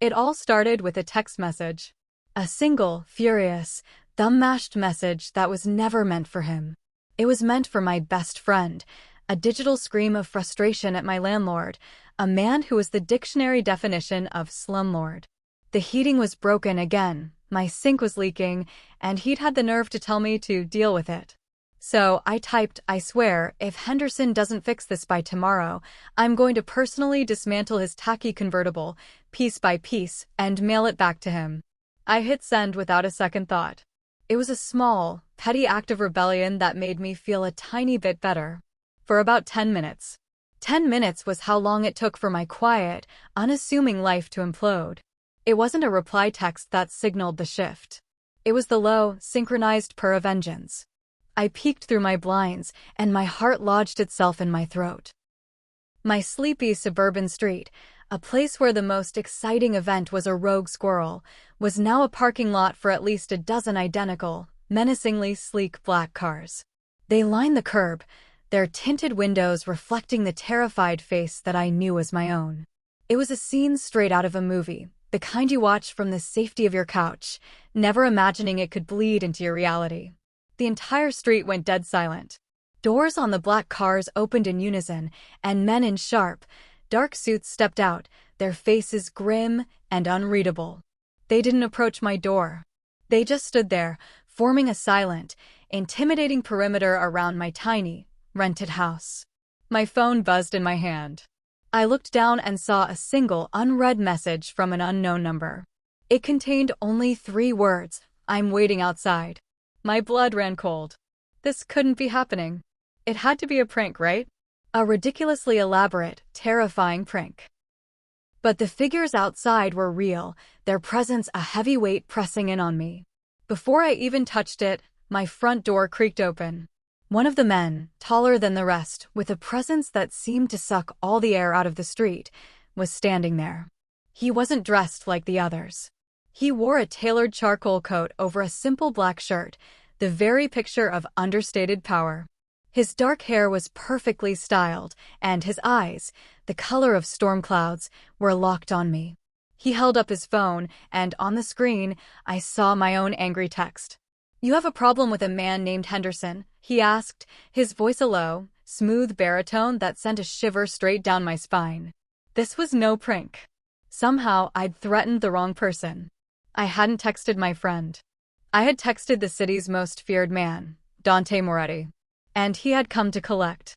It all started with a text message. A single, furious, thumb-mashed message that was never meant for him. It was meant for my best friend, a digital scream of frustration at my landlord, a man who was the dictionary definition of slumlord. The heating was broken again, my sink was leaking, and he'd had the nerve to tell me to deal with it. So I typed, "I swear, if Henderson doesn't fix this by tomorrow, I'm going to personally dismantle his tacky convertible, piece by piece, and mail it back to him." I hit send without a second thought. It was a small, petty act of rebellion that made me feel a tiny bit better. For about 10 minutes. 10 minutes was how long it took for my quiet, unassuming life to implode. It wasn't a reply text that signaled the shift. It was the low, synchronized purr of vengeance. I peeked through my blinds, and my heart lodged itself in my throat. My sleepy suburban street, a place where the most exciting event was a rogue squirrel, was now a parking lot for at least a dozen identical, menacingly sleek black cars. They lined the curb, their tinted windows reflecting the terrified face that I knew was my own. It was a scene straight out of a movie, the kind you watch from the safety of your couch, never imagining it could bleed into your reality. The entire street went dead silent. Doors on the black cars opened in unison, and men in sharp, dark suits stepped out, their faces grim and unreadable. They didn't approach my door. They just stood there, forming a silent, intimidating perimeter around my tiny, rented house. My phone buzzed in my hand. I looked down and saw a single, unread message from an unknown number. It contained only 3 words, "I'm waiting outside." My blood ran cold. This couldn't be happening. It had to be a prank, right? A ridiculously elaborate, terrifying prank. But the figures outside were real, their presence a heavy weight pressing in on me. Before I even touched it, my front door creaked open. One of the men, taller than the rest, with a presence that seemed to suck all the air out of the street, was standing there. He wasn't dressed like the others. He wore a tailored charcoal coat over a simple black shirt, the very picture of understated power. His dark hair was perfectly styled, and his eyes, the color of storm clouds, were locked on me. He held up his phone, and on the screen, I saw my own angry text. "You have a problem with a man named Henderson?" he asked, his voice a low, smooth baritone that sent a shiver straight down my spine. This was no prank. Somehow, I'd threatened the wrong person. I hadn't texted my friend. I had texted the city's most feared man, Dante Moretti. And he had come to collect.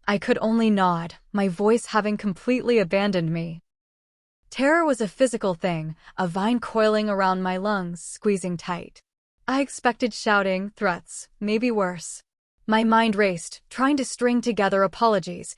I could only nod, my voice having completely abandoned me. Terror was a physical thing, a vine coiling around my lungs, squeezing tight. I expected shouting, threats, maybe worse. My mind raced, trying to string together apologies,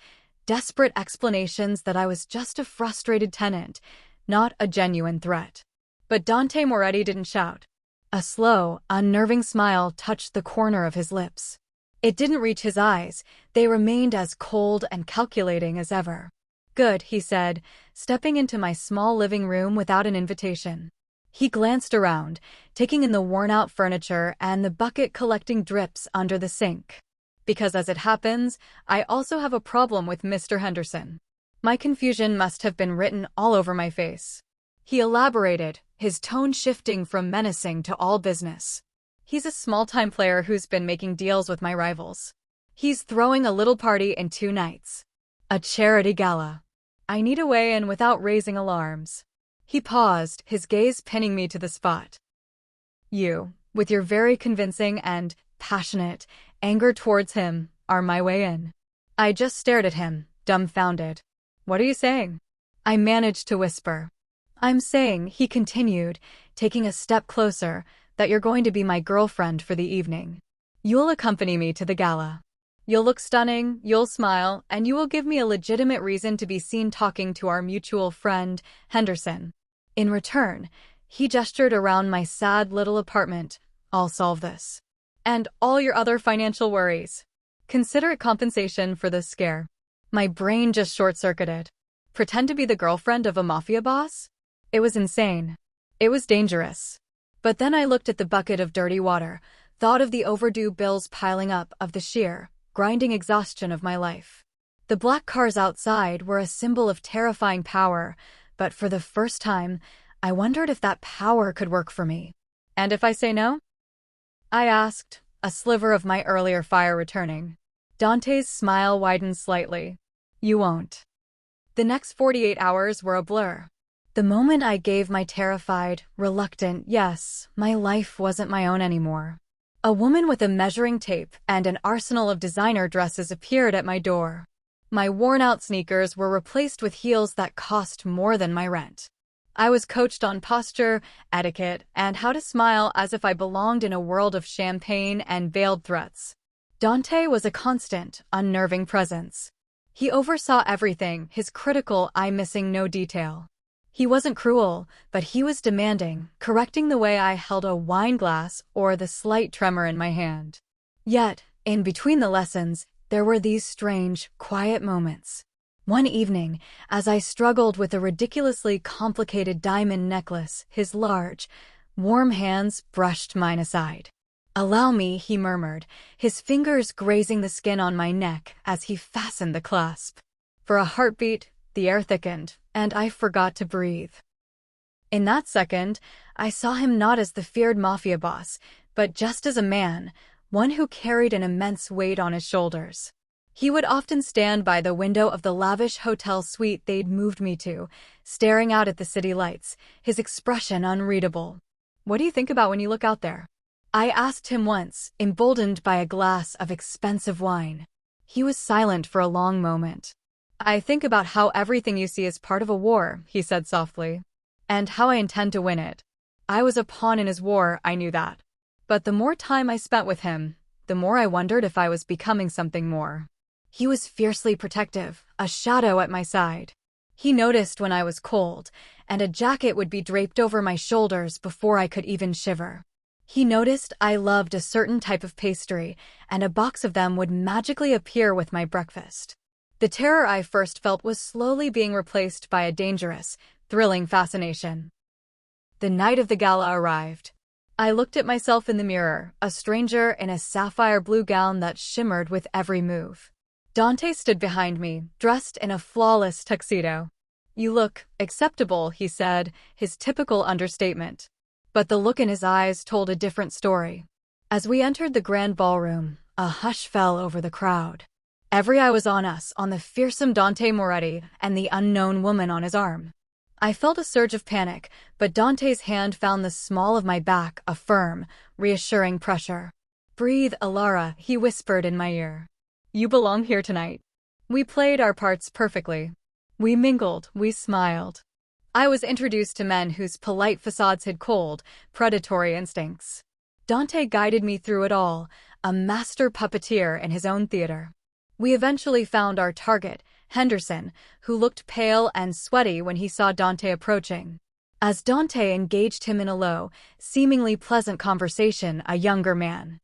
desperate explanations that I was just a frustrated tenant, not a genuine threat. But Dante Moretti didn't shout. A slow, unnerving smile touched the corner of his lips. It didn't reach his eyes, they remained as cold and calculating as ever. "Good," he said, stepping into my small living room without an invitation. He glanced around, taking in the worn-out furniture and the bucket collecting drips under the sink. "Because as it happens, I also have a problem with Mr. Henderson." My confusion must have been written all over my face. He elaborated, his tone shifting from menacing to all business. "He's a small-time player who's been making deals with my rivals. He's throwing a little party in 2 nights. A charity gala. I need a way in without raising alarms." He paused, his gaze pinning me to the spot. "You, with your very convincing and passionate anger towards him, are my way in." I just stared at him, dumbfounded. "What are you saying?" I managed to whisper. "I'm saying," he continued, taking a step closer, "that you're going to be my girlfriend for the evening. You'll accompany me to the gala. You'll look stunning, you'll smile, and you will give me a legitimate reason to be seen talking to our mutual friend, Henderson. In return," he gestured around my sad little apartment, "I'll solve this. And all your other financial worries. Consider it compensation for this scare." My brain just short-circuited. Pretend to be the girlfriend of a Mafia boss? It was insane. It was dangerous. But then I looked at the bucket of dirty water, thought of the overdue bills piling up, of the sheer, grinding exhaustion of my life. The black cars outside were a symbol of terrifying power, but for the first time, I wondered if that power could work for me. And if I say no? I asked, a sliver of my earlier fire returning. Dante's smile widened slightly. You won't. The next 48 hours were a blur. The moment I gave my terrified, reluctant yes, my life wasn't my own anymore. A woman with a measuring tape and an arsenal of designer dresses appeared at my door. My worn-out sneakers were replaced with heels that cost more than my rent. I was coached on posture, etiquette, and how to smile as if I belonged in a world of champagne and veiled threats. Dante was a constant, unnerving presence. He oversaw everything, his critical eye missing no detail. He wasn't cruel, but he was demanding, correcting the way I held a wine glass or the slight tremor in my hand. Yet, in between the lessons, there were these strange, quiet moments. One evening, as I struggled with a ridiculously complicated diamond necklace, his large, warm hands brushed mine aside. Allow me, he murmured, his fingers grazing the skin on my neck as he fastened the clasp. For a heartbeat, the air thickened, and I forgot to breathe. In that second, I saw him not as the feared Mafia boss, but just as a man, one who carried an immense weight on his shoulders. He would often stand by the window of the lavish hotel suite they'd moved me to, staring out at the city lights, his expression unreadable. What do you think about when you look out there? I asked him once, emboldened by a glass of expensive wine. He was silent for a long moment. I think about how everything you see is part of a war, he said softly. And how I intend to win it. I was a pawn in his war, I knew that. But the more time I spent with him, the more I wondered if I was becoming something more. He was fiercely protective, a shadow at my side. He noticed when I was cold, and a jacket would be draped over my shoulders before I could even shiver. He noticed I loved a certain type of pastry, and a box of them would magically appear with my breakfast. The terror I first felt was slowly being replaced by a dangerous, thrilling fascination. The night of the gala arrived. I looked at myself in the mirror, a stranger in a sapphire blue gown that shimmered with every move. Dante stood behind me, dressed in a flawless tuxedo. You look acceptable, he said, his typical understatement. But the look in his eyes told a different story. As we entered the grand ballroom, a hush fell over the crowd. Every eye was on us, on the fearsome Dante Moretti and the unknown woman on his arm. I felt a surge of panic, but Dante's hand found the small of my back, a firm, reassuring pressure. Breathe, Alara, he whispered in my ear. You belong here tonight. We played our parts perfectly. We mingled, we smiled. I was introduced to men whose polite facades hid cold, predatory instincts. Dante guided me through it all, a master puppeteer in his own theater. We eventually found our target, Henderson, who looked pale and sweaty when he saw Dante approaching. As Dante engaged him in a low, seemingly pleasant conversation, a younger man,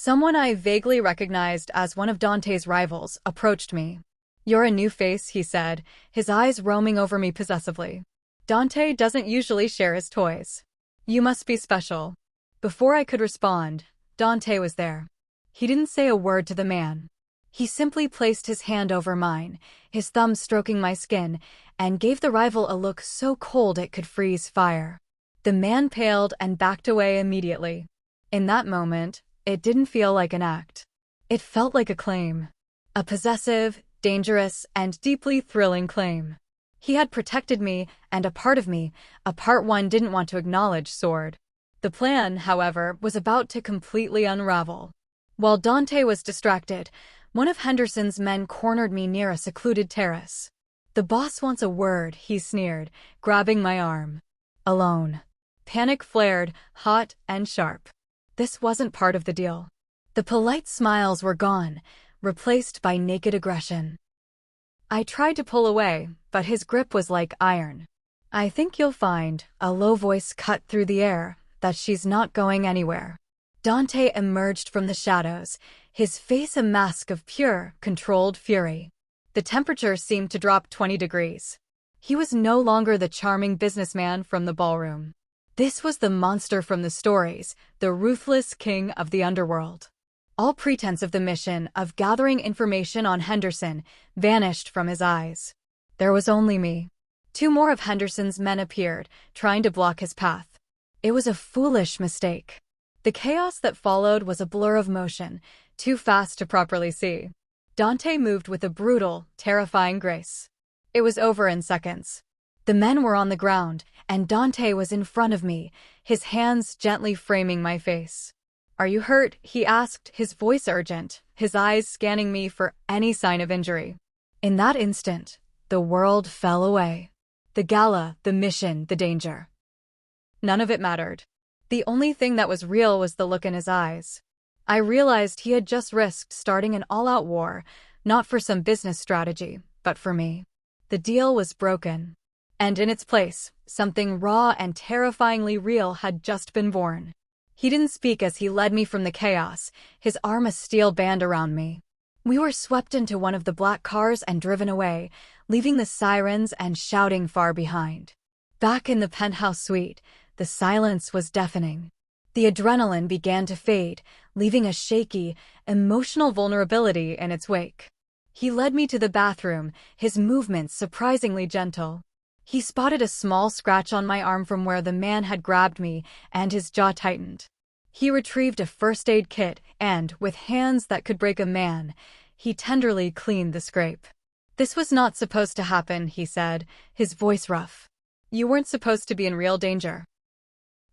someone I vaguely recognized as one of Dante's rivals, approached me. You're a new face, he said, his eyes roaming over me possessively. Dante doesn't usually share his toys. You must be special. Before I could respond, Dante was there. He didn't say a word to the man. He simply placed his hand over mine, his thumb stroking my skin, and gave the rival a look so cold it could freeze fire. The man paled and backed away immediately. In that moment, it didn't feel like an act. It felt like a claim. A possessive, dangerous, and deeply thrilling claim. He had protected me, and a part of me, a part one didn't want to acknowledge, soared. The plan, however, was about to completely unravel. While Dante was distracted, one of Henderson's men cornered me near a secluded terrace. The boss wants a word, he sneered, grabbing my arm. Alone. Panic flared, hot and sharp. This wasn't part of the deal. The polite smiles were gone, replaced by naked aggression. I tried to pull away, but his grip was like iron. I think you'll find, a low voice cut through the air, that she's not going anywhere. Dante emerged from the shadows, his face a mask of pure, controlled fury. The temperature seemed to drop 20 degrees. He was no longer the charming businessman from the ballroom. This was the monster from the stories, the ruthless king of the underworld. All pretense of the mission of gathering information on Henderson vanished from his eyes. There was only me. Two more of Henderson's men appeared, trying to block his path. It was a foolish mistake. The chaos that followed was a blur of motion, too fast to properly see. Dante moved with a brutal, terrifying grace. It was over in seconds. The men were on the ground, and Dante was in front of me, his hands gently framing my face. "Are you hurt?" he asked, his voice urgent, his eyes scanning me for any sign of injury. In that instant, the world fell away. The gala, the mission, the danger. None of it mattered. The only thing that was real was the look in his eyes. I realized he had just risked starting an all-out war, not for some business strategy, but for me. The deal was broken. And in its place, something raw and terrifyingly real had just been born. He didn't speak as he led me from the chaos, his arm a steel band around me. We were swept into one of the black cars and driven away, leaving the sirens and shouting far behind. Back in the penthouse suite, the silence was deafening. The adrenaline began to fade, leaving a shaky, emotional vulnerability in its wake. He led me to the bathroom, his movements surprisingly gentle. He spotted a small scratch on my arm from where the man had grabbed me, and his jaw tightened. He retrieved a first aid kit and, with hands that could break a man, he tenderly cleaned the scrape. "This was not supposed to happen," he said, his voice rough. "You weren't supposed to be in real danger."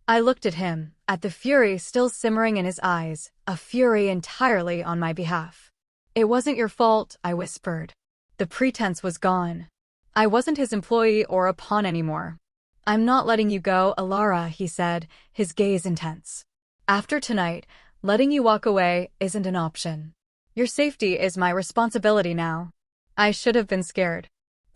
I looked at him, at the fury still simmering in his eyes, a fury entirely on my behalf. "It wasn't your fault," I whispered. The pretense was gone. I wasn't his employee or a pawn anymore. "I'm not letting you go, Alara," he said, his gaze intense. "After tonight, letting you walk away isn't an option. Your safety is my responsibility now." I should have been scared.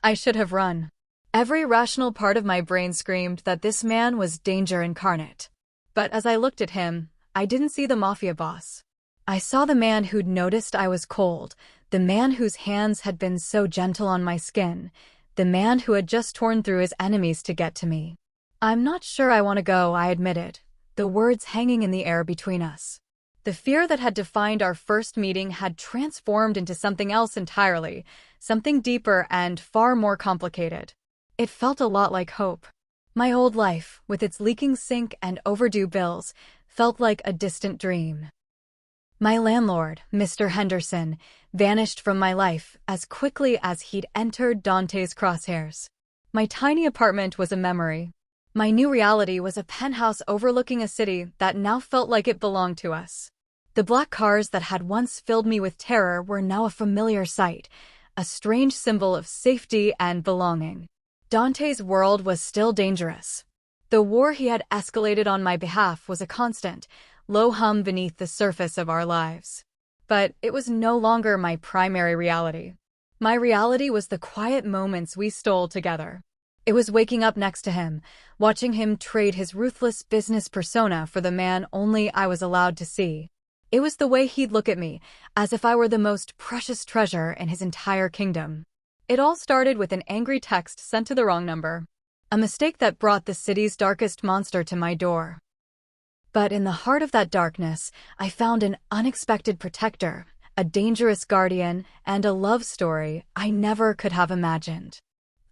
I should have run. Every rational part of my brain screamed that this man was danger incarnate. But as I looked at him, I didn't see the Mafia boss. I saw the man who'd noticed I was cold, the man whose hands had been so gentle on my skin, the man who had just torn through his enemies to get to me. "I'm not sure I want to go," I admitted, the words hanging in the air between us. The fear that had defined our first meeting had transformed into something else entirely, something deeper and far more complicated. It felt a lot like hope. My old life, with its leaking sink and overdue bills, felt like a distant dream. My landlord, Mr. Henderson, vanished from my life as quickly as he'd entered Dante's crosshairs. My tiny apartment was a memory. My new reality was a penthouse overlooking a city that now felt like it belonged to us. The black cars that had once filled me with terror were now a familiar sight, a strange symbol of safety and belonging. Dante's world was still dangerous. The war he had escalated on my behalf was a constant, low hum beneath the surface of our lives. But it was no longer my primary reality. My reality was the quiet moments we stole together. It was waking up next to him, watching him trade his ruthless business persona for the man only I was allowed to see. It was the way he'd look at me, as if I were the most precious treasure in his entire kingdom. It all started with an angry text sent to the wrong number. A mistake that brought the city's darkest monster to my door. But in the heart of that darkness, I found an unexpected protector, a dangerous guardian, and a love story I never could have imagined.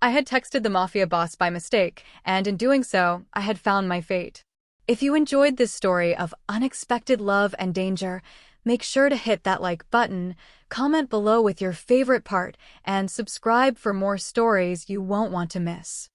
I had texted the Mafia boss by mistake, and in doing so, I had found my fate. If you enjoyed this story of unexpected love and danger, make sure to hit that like button, comment below with your favorite part, and subscribe for more stories you won't want to miss.